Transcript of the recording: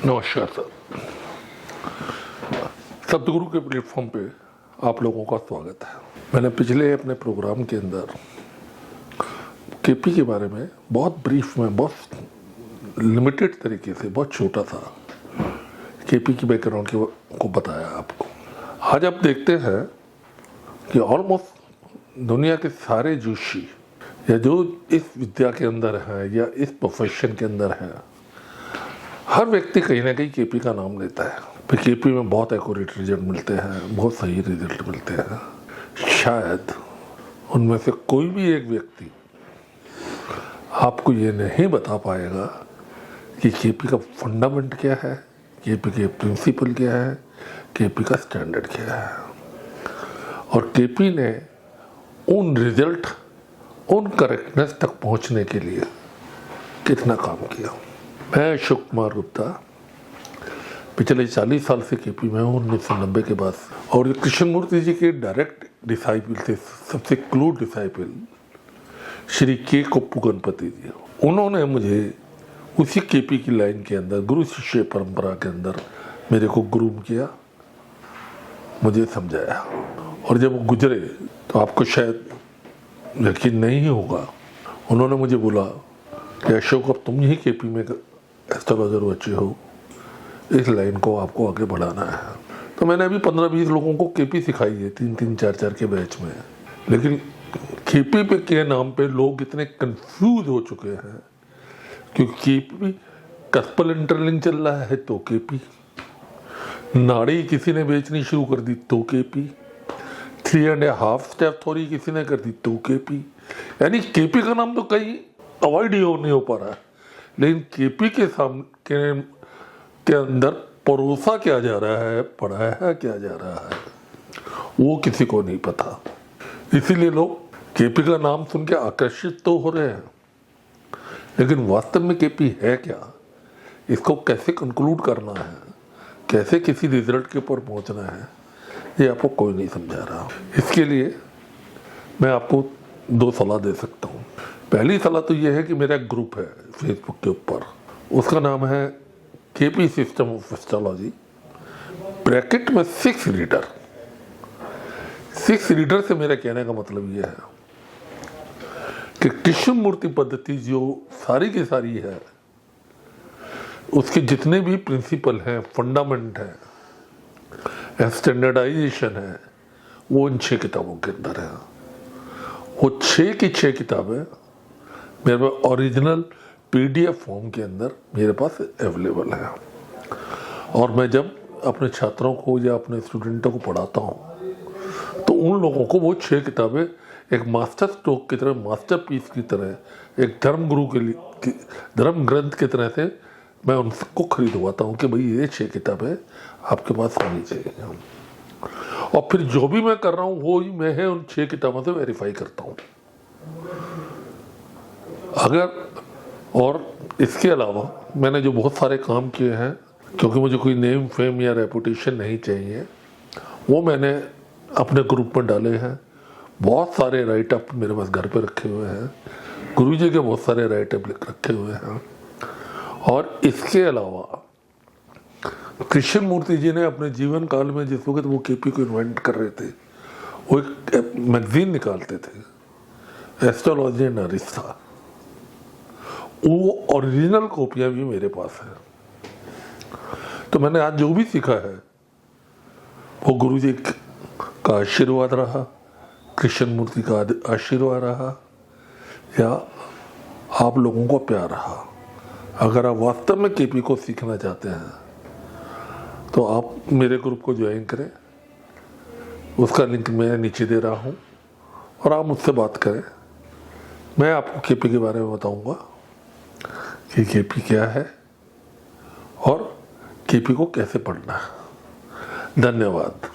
नमस्कार सर। सतगुरु के प्लेटफॉर्म पे आप लोगों का स्वागत है। मैंने पिछले अपने प्रोग्राम के अंदर केपी के बारे में बहुत ब्रीफ में, बहुत लिमिटेड तरीके से, बहुत छोटा सा केपी की बैकग्राउंड को बताया आपको। आज आप देखते हैं कि ऑलमोस्ट दुनिया के सारे जोशी या जो इस विद्या के अंदर है या इस प्रोफेशन के अंदर है, हर व्यक्ति कहीं ना कहीं केपी का नाम लेता है। फिर केपी में बहुत एक्यूरेट रिजल्ट मिलते हैं, बहुत सही रिजल्ट मिलते हैं। शायद उनमें से कोई भी एक व्यक्ति आपको ये नहीं बता पाएगा कि केपी का फंडामेंट क्या है, केपी के प्रिंसिपल क्या है, केपी का स्टैंडर्ड क्या है। और केपी ने उन रिजल्ट, उन करेक्टनेस तक पहुंचने के लिए कितना काम किया। मैं अशोक कुमार गुप्ता पिछले 40 साल से केपी में हूँ, 1990 के बाद। और कृष्णमूर्ति जी के डायरेक्ट डिसाइपल थे, सबसे क्लोज डिसाइपल श्री के कोप्पू गणपति जी। उन्होंने मुझे उसी केपी की लाइन के अंदर, गुरु शिष्य परंपरा के अंदर मेरे को ग्रूम किया, मुझे समझाया। और जब वो गुजरे तो आपको शायद यकीन नहीं होगा, उन्होंने मुझे बोला कि अशोक, अब तुम ही केपी में एस्ट्रोलॉजर बच्चे हो, इस लाइन को आपको आगे बढ़ाना है। तो मैंने अभी 15-20 लोगों को केपी सिखाई है, 3-3, 4-4 के बैच में। लेकिन केपी पे के नाम पे लोग इतने कंफ्यूज हो चुके हैं, क्योंकि केपी कस्पल इंटरलिंक चल रहा है तो केपी, नाड़ी किसी ने बेचनी शुरू कर दी तो केपी, 3.5 स्टेप थ्योरी किसी ने कर दी तो केपी। यानी केपी का नाम तो कहीं अवॉइड ही नहीं हो पा रहा है। लेकिन केपी के सामने के अंदर परोसा क्या जा रहा है, पढ़ाया क्या जा रहा है, वो किसी को नहीं पता। इसीलिए लोग केपी का नाम सुन के आकर्षित तो हो रहे हैं, लेकिन वास्तव में केपी है क्या, इसको कैसे कंक्लूड करना है, कैसे किसी रिजल्ट के ऊपर पहुंचना है, ये आपको कोई नहीं समझा रहा। इसके लिए मैं आपको 2 सलाह दे सकता हूँ। पहली सलाह तो यह है कि मेरा एक ग्रुप है फेसबुक के ऊपर, उसका नाम है KP system of astrology, bracket में 6 रीडर। 6 रीडर से मेरा कहने का मतलब यह है कि कृष्णमूर्ति पद्धति जो सारी की सारी है, उसके जितने भी प्रिंसिपल हैं, फंडामेंट है, स्टैंडर्डाइजेशन है, वो इन 6 किताबों के अंदर है। वो 6 की 6 किताबें मेरे पास ओरिजिनल पीडीएफ फॉर्म के अंदर मेरे पास अवेलेबल है। और मैं जब अपने छात्रों को या अपने स्टूडेंटों को पढ़ाता हूँ तो उन लोगों को वो 6 किताबें एक मास्टर स्ट्रोक की तरह, मास्टरपीस की तरह, एक धर्म गुरु के लिए धर्म ग्रंथ की तरह से मैं उनको खरीदवाता हूँ कि भाई ये 6 किताबें आपके पास होनी चाहिए। और फिर जो भी मैं कर रहा हूँ वो ही मैं है उन 6 किताबों से वेरीफाई करता हूँ। और इसके अलावा मैंने जो बहुत सारे काम किए हैं, क्योंकि मुझे कोई नेम, फेम या रेपुटेशन नहीं चाहिए, वो मैंने अपने ग्रुप में डाले हैं। बहुत सारे राइटअप मेरे पास घर पे रखे हुए हैं, गुरुजी के बहुत सारे राइटअप रखे हुए हैं। और इसके अलावा कृष्णमूर्ति जी ने अपने जीवन काल में, जिस वक्त वो केपी को इन्वेंट कर रहे थे, वो एक मैगजीन निकालते थे, एस्ट्रोलॉजी एंड अरिस्टा। वो ओरिजिनल कॉपियां भी मेरे पास है। तो मैंने आज जो भी सीखा है वो गुरुजी का आशीर्वाद रहा, कृष्णमूर्ति का आशीर्वाद रहा, या आप लोगों को प्यार रहा। अगर आप वास्तव में केपी को सीखना चाहते हैं तो आप मेरे ग्रुप को ज्वाइन करें, उसका लिंक मैं नीचे दे रहा हूं, और आप मुझसे बात करें। मैं आपको केपी के बारे में बताऊंगा कि केपी क्या है और केपी को कैसे पढ़ना है। धन्यवाद।